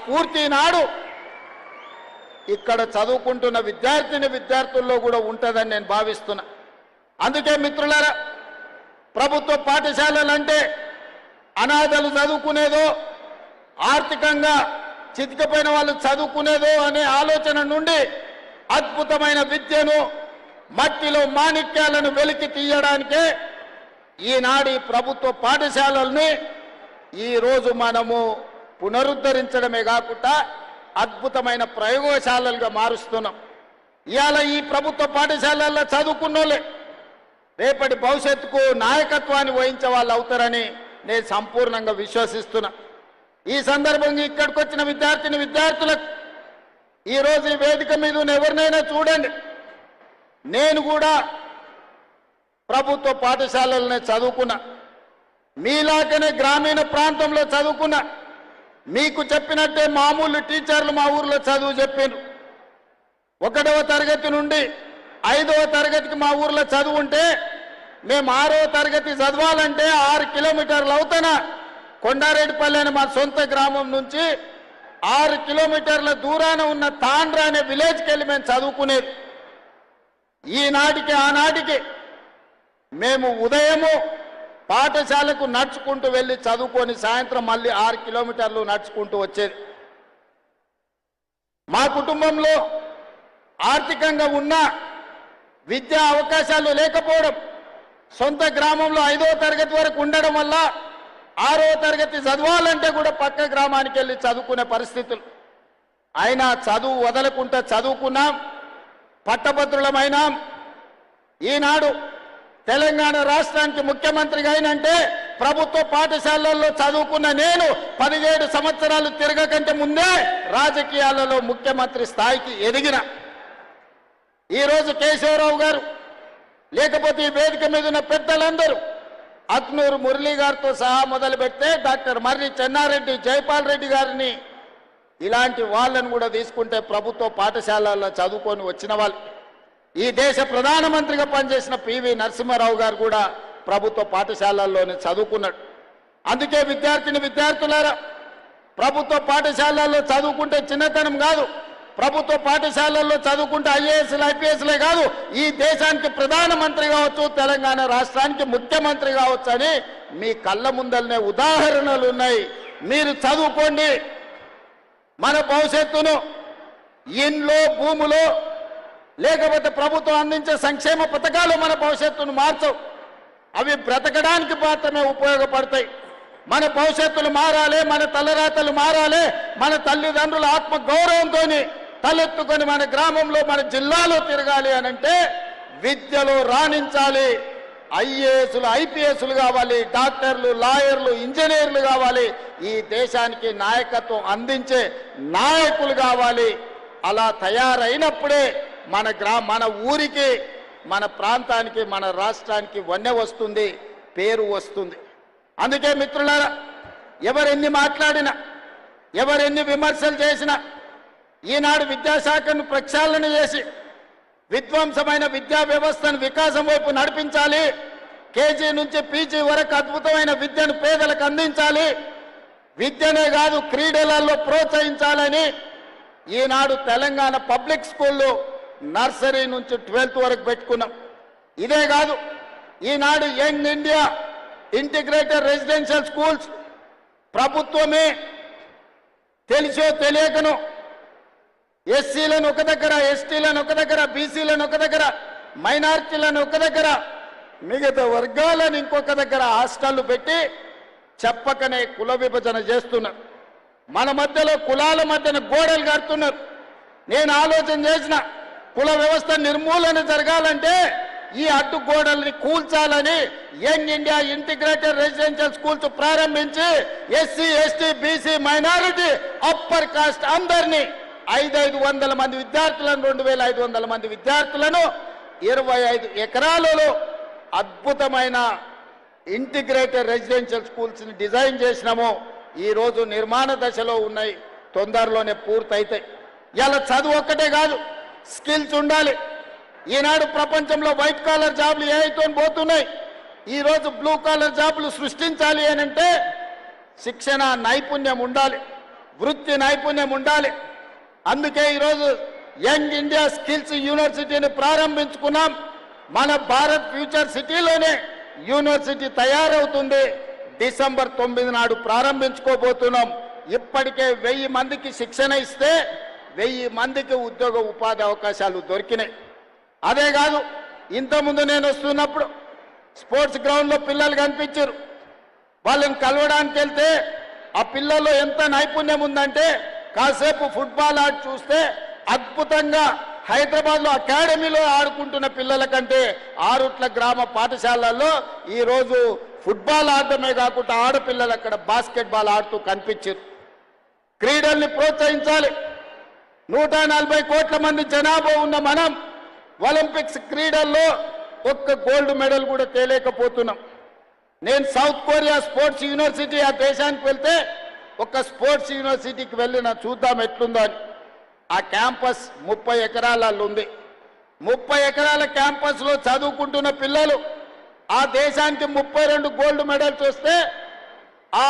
స్ఫూర్తి నాడు ఇక్కడ చదువుకుంటున్న విద్యార్థుల్లో కూడా ఉంటుందని నేను భావిస్తున్నా. అందుకే మిత్రులారా, ప్రభుత్వ పాఠశాలలంటే అనాథలు చదువుకునేదో, ఆర్థికంగా చితికిపోయిన వాళ్ళు చదువుకునేదో అనే ఆలోచన నుండి అద్భుతమైన విద్యను, మట్టిలో మాణిక్యాలను వెలికి తీయడానికే ఈనాడు ప్రభుత్వ పాఠశాలల్ని ఈరోజు మనము పునరుద్ధరించడమే కాకుండా అద్భుతమైన ప్రయోగశాలలుగా మారుస్తున్నాం. ఇవాళ ఈ ప్రభుత్వ పాఠశాలల్లో చదువుకున్నోళ్ళే రేపటి భవిష్యత్తుకు నాయకత్వాన్ని వహించే వాళ్ళు అవుతారని నేను సంపూర్ణంగా విశ్వసిస్తున్నా. ఈ సందర్భంగా ఇక్కడికి వచ్చిన విద్యార్థులకు ఈరోజు ఈ వేదిక మీద ఎవరినైనా చూడండి, నేను కూడా ప్రభుత్వ పాఠశాలలనే చదువుకున్నా, మీలాగనే గ్రామీణ ప్రాంతంలో చదువుకున్నా. మీకు చెప్పినట్టే మామూలు టీచర్లు మా ఊర్లో చదువు చెప్పారు. 1వ తరగతి నుండి 5వ తరగతికి మా ఊర్లో చదువు ఉంటే మేము 6వ తరగతి చదవాలంటే 6 కిలోమీటర్లు అవుతానా కొండారెడ్డిపల్లి అని మా సొంత గ్రామం నుంచి 6 కిలోమీటర్ల దూరాన ఉన్న తాండ్రా అనే విలేజ్కి వెళ్ళి మేము చదువుకునేది. ఈనాటికి ఆనాటికి మేము ఉదయము పాఠశాలకు నడుచుకుంటూ వెళ్ళి చదువుకొని సాయంత్రం మళ్ళీ 6 కిలోమీటర్లు నడుచుకుంటూ వచ్చేది. మా కుటుంబంలో ఆర్థికంగా ఉన్న విద్యా అవకాశాలు లేకపోవడం, సొంత గ్రామంలో 5వ తరగతి వరకు ఉండడం వల్ల 6వ తరగతి చదవాలంటే కూడా పక్క గ్రామానికి వెళ్ళి చదువుకునే పరిస్థితులు. అయినా చదువు వదలకుండా చదువుకున్నాం, పట్టభద్రులమైనాం. ఈనాడు తెలంగాణ రాష్ట్రానికి ముఖ్యమంత్రిగా అయినంటే ప్రభుత్వ పాఠశాలల్లో చదువుకున్న నేను 17 సంవత్సరాలు తిరగకంటే ముందే రాజకీయాలలో ముఖ్యమంత్రి స్థాయికి ఎదిగిన. ఈరోజు కేశవరావు గారు, లేకపోతే ఈ వేదిక మీద ఉన్న పెద్దలందరూ అక్నూరు మురళీ గారితో సహా మొదలు పెడితే డాక్టర్ మర్రి చెన్నారెడ్డి, జైపాల్ రెడ్డి గారిని, ఇలాంటి వాళ్ళను కూడా తీసుకుంటే ప్రభుత్వ పాఠశాలల్లో చదువుకొని వచ్చిన వాళ్ళు. ఈ దేశ ప్రధానమంత్రిగా పనిచేసిన పివి నరసింహారావు గారు కూడా ప్రభుత్వ పాఠశాలల్లోనే చదువుకున్నాడు. అందుకే విద్యార్థులారా, ప్రభుత్వ పాఠశాలల్లో చదువుకుంటే చిన్నతనం కాదు, ప్రభుత్వ పాఠశాలల్లో చదువుకుంటే ఐఏఎస్లు ఐపీఎస్లే కాదు, ఈ దేశానికి ప్రధానమంత్రి కావచ్చు, తెలంగాణ రాష్ట్రానికి ముఖ్యమంత్రి కావచ్చు అని మీ కళ్ళ ముందరనే ఉదాహరణలు ఉన్నాయి. మీరు చదువుకోండి. మన భవిష్యత్తును ఇంట్లో, భూములో, లేకపోతే ప్రభుత్వం అందించే సంక్షేమ పథకాలు మన భవిష్యత్తును మార్చవు. అవి బ్రతకడానికి మాత్రమే ఉపయోగపడతాయి. మన భవిష్యత్తులు మారాలి, మన తలరాతలు మారాలి, మన తల్లిదండ్రుల ఆత్మ గౌరవంతో తలెత్తుకొని మన గ్రామంలో, మన జిల్లాలో తిరగాలి అనంటే విద్యలో రాణించాలి. ఐఏఎస్లు ఐపీఎస్లు కావాలి, డాక్టర్లు, లాయర్లు, ఇంజనీర్లు కావాలి. ఈ దేశానికి నాయకత్వం అందించే నాయకులు కావాలి. అలా తయారైనప్పుడే మన ఊరికి, మన ప్రాంతానికి, మన రాష్ట్రానికి వన్నె వస్తుంది, పేరు వస్తుంది. అందుకే మిత్రులారా, ఎవరెన్ని మాట్లాడినా, ఎవరెన్ని విమర్శలు చేసినా, ఈనాడు విద్యాశాఖను ప్రక్షాళన చేసి విధ్వంసమైన విద్యా వ్యవస్థను వికాసం వైపు నడిపించాలి. కేజీ నుంచి పీజీ వరకు అద్భుతమైన విద్యను పేదలకు అందించాలి. విద్యనే కాదు, క్రీడలలో ప్రోత్సహించాలని ఈనాడు తెలంగాణ పబ్లిక్ స్కూల్లో నర్సరీ నుంచి 12th వరకు పెట్టుకున్నాం. ఇదే కాదు, Eenadu young India integrated residential schools ప్రభుత్వమే తెలిసో తెలియకను ఎస్సీలను ఒక దగ్గర, ఎస్టీలను ఒక దగ్గర, బీసీలను ఒక దగ్గర, మైనారిటీలను ఒక దగ్గర, మిగతా వర్గాలను ఇంకొక దగ్గర హాస్టళ్లు పెట్టి చెప్పకనే కుల విభజన చేస్తున్నారు. మన మధ్యలో కులాల మధ్యన గోడలు కడుతున్నారు. నేను ఆలోచన చేసిన, కుల వ్యవస్థ నిర్మూలన జరగాలంటే ఈ అడ్డు గోడల్ని కూల్చాలని young India integrated residential schools ప్రారంభించి SC, ST, BC, minority, upper caste అందరినీ 500 మంది విద్యార్థులను, 2500 మంది విద్యార్థులను 25 ఎకరాలలో అద్భుతమైన ఇంటిగ్రేటెడ్ రెసిడెన్షియల్ స్కూల్స్ని డిజైన్ చేసినాము. ఈరోజు నిర్మాణ దశలో ఉన్నాయి, తొందరలోనే పూర్తయితాయి. ఇలా చదువు ఒక్కటే కాదు, స్కిల్స్ ఉండాలి. ఈనాడు ప్రపంచంలో వైట్ కాలర్ జాబ్లు ఏఐతో పోతున్నాయి. ఈరోజు బ్లూ కాలర్ జాబ్లు సృష్టించాలి అని అంటే శిక్షణ, నైపుణ్యం ఉండాలి. వృత్తి నైపుణ్యం ఉండాలి. అందుకే ఈరోజు యంగ్ ఇండియా స్కిల్స్ యూనివర్సిటీని ప్రారంభించుకున్నాం. మన భారత్ ఫ్యూచర్ సిటీలోనే యూనివర్సిటీ తయారవుతుంది. డిసెంబర్ 9 నాడు ప్రారంభించుకోబోతున్నాం. ఇప్పటికే 1000 మందికి శిక్షణ ఇస్తే 1000 మందికి ఉద్యోగ ఉపాధి అవకాశాలు దొరికినాయి. అదే కాదు, ఇంతకుముందు నేను వస్తున్నప్పుడు స్పోర్ట్స్ గ్రౌండ్లో పిల్లలు కనిపించారు. వాళ్ళని కలవడానికి వెళ్తే ఆ పిల్లల్లో ఎంత నైపుణ్యం ఉందంటే కాసేపు ఫుట్బాల్ ఆడి చూస్తే అద్భుతంగా హైదరాబాద్లో అకాడమీలో ఆడుకుంటున్న పిల్లల కంటే ఆరుట్ల గ్రామ పాఠశాలల్లో ఈరోజు ఫుట్బాల్ ఆడటమే కాకుండా ఆడపిల్లలు అక్కడ బాస్కెట్బాల్ ఆడుతూ కనిపించారు. క్రీడల్ని ప్రోత్సహించాలి. 140 కోట్ల మంది జనాభా ఉన్న మనం ఒలింపిక్స్ క్రీడల్లో ఒక్క గోల్డ్ మెడల్ కూడా తేలేకపోతున్నాం. నేను సౌత్ కొరియా స్పోర్ట్స్ యూనివర్సిటీ ఆ దేశానికి వెళ్తే ఒక స్పోర్ట్స్ యూనివర్సిటీకి వెళ్ళిన చూద్దాం ఎట్లుందో అని. ఆ క్యాంపస్ 30 ఎకరాలలో ఉంది. 30 ఎకరాల క్యాంపస్లో చదువుకుంటున్న పిల్లలు ఆ దేశానికి 32 గోల్డ్ మెడల్స్ వస్తే ఆ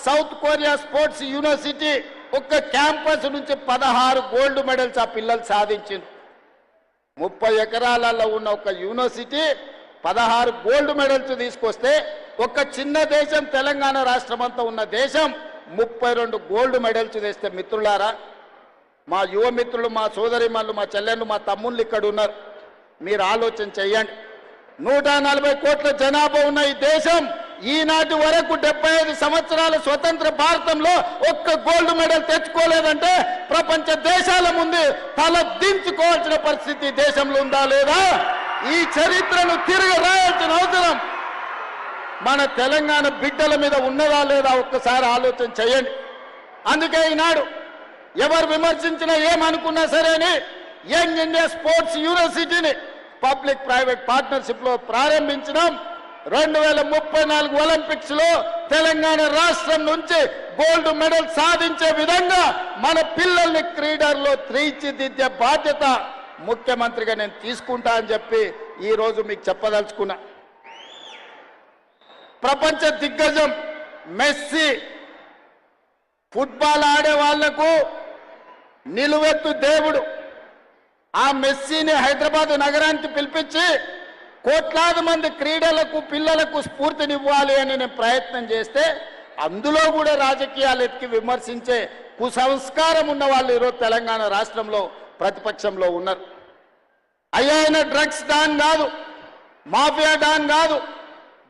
సౌత్ కొరియా స్పోర్ట్స్ యూనివర్సిటీ ఒక్క క్యాంపస్ నుంచి 16 గోల్డ్ మెడల్స్ ఆ పిల్లలు సాధించింది. 30 ఎకరాలలో ఉన్న ఒక యూనివర్సిటీ 16 గోల్డ్ మెడల్స్ తీసుకొస్తే ఒక చిన్న దేశం తెలంగాణ రాష్ట్రం అంతా ఉన్న దేశం 32 గోల్డ్ మెడల్స్ తెస్తే మిత్రులారా, మా యువ మిత్రులు, మా సోదరిమణులు, మా చెల్లెళ్ళు, మా తమ్ముళ్ళు ఇక్కడ ఉన్నారు. మీరు ఆలోచన చెయ్యండి. 140 కోట్ల జనాభా ఉన్న ఈ దేశం ఈనాటి వరకు 75 సంవత్సరాల స్వతంత్ర భారతంలో ఒక్క గోల్డ్ మెడల్ తెచ్చుకోలేదంటే ప్రపంచ దేశాల ముందు తల దించుకోవాల్సిన పరిస్థితి దేశంలో ఉందా లేదా? ఈ చరిత్రను తిరిగి రాయాల్సిన అవసరం మన తెలంగాణ బిడ్డల మీద ఉన్నదా లేదా ఒక్కసారి ఆలోచన చేయండి. అందుకే ఈనాడు ఎవరు విమర్శించినా ఏమనుకున్నా సరే అని యంగ్ ఇండియా స్పోర్ట్స్ యూనివర్సిటీని పబ్లిక్ ప్రైవేట్ పార్ట్నర్షిప్ లో ప్రారంభించడం. 2034 ఒలింపిక్స్ లో తెలంగాణ రాష్ట్రం నుంచి గోల్డ్ మెడల్ సాధించే విధంగా మన పిల్లల్ని క్రీడల్లో తీర్చిదిద్దే బాధ్యత ముఖ్యమంత్రిగా నేను తీసుకుంటా అని చెప్పి ఈ రోజు మీకు చెప్పదలుచుకున్నా. ప్రపంచ దిగ్గజం మెస్సీ ఫుట్బాల్ ఆడే వాళ్లకు నిలువెత్తు దేవుడు. ఆ మెస్సీని హైదరాబాద్ నగరానికి పిలిపించి కోట్లాది మంది క్రీడలకు పిల్లలకు స్ఫూర్తినివ్వాలి అని నేను ప్రయత్నం చేస్తే అందులో కూడా రాజకీయాలు ఎత్తికి విమర్శించే కుసంస్కారం ఉన్న వాళ్ళు ఈరోజు తెలంగాణ రాష్ట్రంలో ప్రతిపక్షంలో ఉన్నారు. ఆయన డ్రగ్స్ డాన్ కాదు, మాఫియా డాన్ కాదు,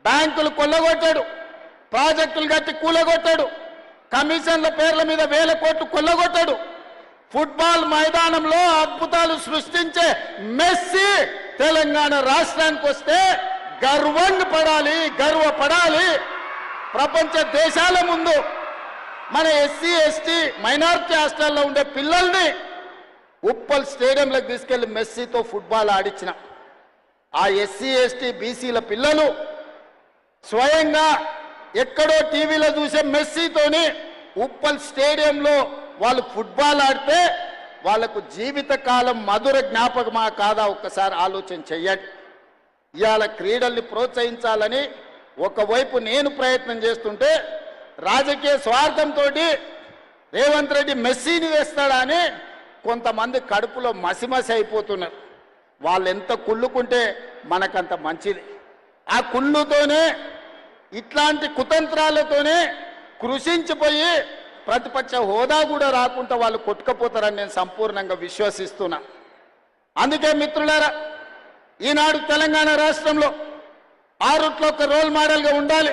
బ్యాంకులు కొల్లగొట్టాడు, ప్రాజెక్టులు కట్టి కూలగొట్టాడు, కమిషన్ల పేర్ల మీద 1000 కోట్లు కొల్లగొట్టాడు. ఫుట్బాల్ మైదానంలో అద్భుతాలు సృష్టించే మెస్సీ తెలంగాణ రాష్ట్రానికి వస్తే గర్వపడాలి. ప్రపంచ దేశాల ముందు మన ఎస్సీ ఎస్టీ మైనారిటీ హాస్టల్లో ఉండే పిల్లల్ని ఉప్పల్ స్టేడియంలోకి తీసుకెళ్లి మెస్సీతో ఫుట్బాల్ ఆడించిన ఆ ఎస్సీ ఎస్టీ బీసీల పిల్లలు స్వయంగా ఎక్కడో టీవీలో చూసే మెస్సీతోని ఉప్పల్ స్టేడియంలో వాళ్ళు ఫుట్బాల్ ఆడితే వాళ్లకు జీవితకాలం మధుర జ్ఞాపకమా కాదా ఒక్కసారి ఆలోచన చెయ్యండి. ఇవాళ క్రీడల్ని ప్రోత్సహించాలని ఒకవైపు నేను ప్రయత్నం చేస్తుంటే రాజకీయ స్వార్థంతో రేవంత్ రెడ్డి మెస్సీని వేస్తాడా అని కొంతమంది కడుపులో మసిమసి అయిపోతున్నారు. వాళ్ళు ఎంత కుళ్ళుకుంటే మనకంత మంచిది. ఆ కుళ్ళుతోనే ఇట్లాంటి కుతంత్రాలతోనే కృషించిపోయి ప్రతిపక్ష హోదా కూడా రాకుండా వాళ్ళు కొట్టుకపోతారని నేను సంపూర్ణంగా విశ్వసిస్తున్నా. అందుకే మిత్రులారా, ఈనాడు తెలంగాణ రాష్ట్రంలో ఆరుట్లో ఒక రోల్ మోడల్గా ఉండాలి.